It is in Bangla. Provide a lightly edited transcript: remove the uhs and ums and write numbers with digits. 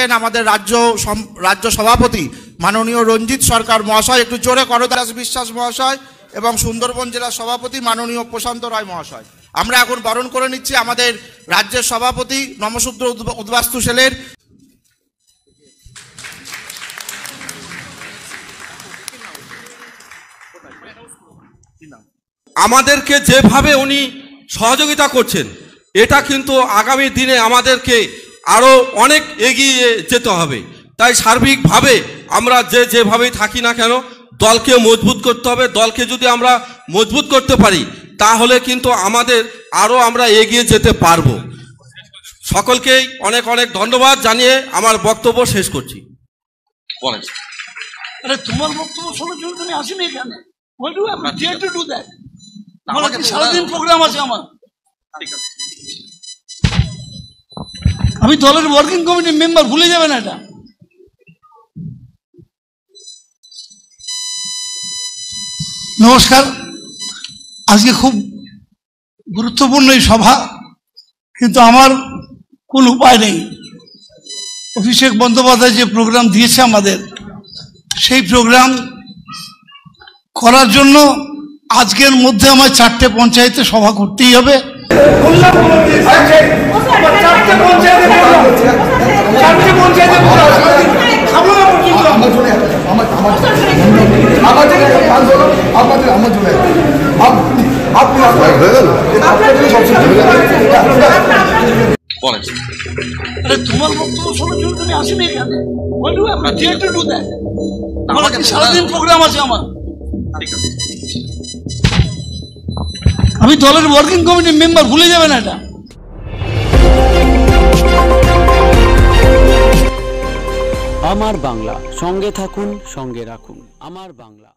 দিচ্ছেন আমাদের রাজ্য সভাপতি মাননীয় রঞ্জিত সরকার মহাশয়, একটু জোরে করদাস বিশ্বাস মহাশয়, এবং সুন্দরবন জেলা সভাপতি মাননীয় প্রশান্ত রায় মহাশয়। আমরা এখন বরণ করে নিচ্ছি আমাদের রাজ্যের সভাপতি নমশূদ্র উদ্বাস্তু সেলের। আমাদেরকে যেভাবে উনি সহযোগিতা করছেন, এটা কিন্তু আগামী দিনে আমাদেরকে আরও অনেক এগিয়ে যেতে হবে। তাই সার্বিকভাবে আমরা যেভাবেই থাকি না কেন, দলকে মজবুত করতে হবে। দলকে যদি আমরা মজবুত করতে পারি তাহলে কিন্তু আমরা আরও এগিয়ে যেতে পারবো। সকলকেই অনেক অনেক ধন্যবাদ জানিয়ে আমার বক্তব্য শেষ করছি। বলেন। তোমার বক্তব্য শোনার জন্য আমি আসিনি এখানে। সারাদিন প্রোগ্রাম আছে আমার। আমি দলের ওয়ার্কিং কমিটির মেম্বার, ভুলে যাবেন এটা। নমস্কার। আজকে খুব গুরুত্বপূর্ণ এই সভা, কিন্তু আমার কোনো উপায় নেই। অভিষেক বন্দ্যোপাধ্যায় যে প্রোগ্রাম দিয়েছে আমাদের, সেই প্রোগ্রাম করার জন্য আজকের মধ্যে আমার 4টে পঞ্চায়েতে সভা করতেই হবে। তোমার বক্তব্য শোনার জন্য আমি আসিনি এখানে। সারাদিন প্রোগ্রাম আছে আমার। আমি দলের ওয়ার্কিং কমিটির মেম্বার, ভুলে যাবেন এটা। আমার বাংলা, সঙ্গে থাকুন, সঙ্গে রাখুন। আমার বাংলা।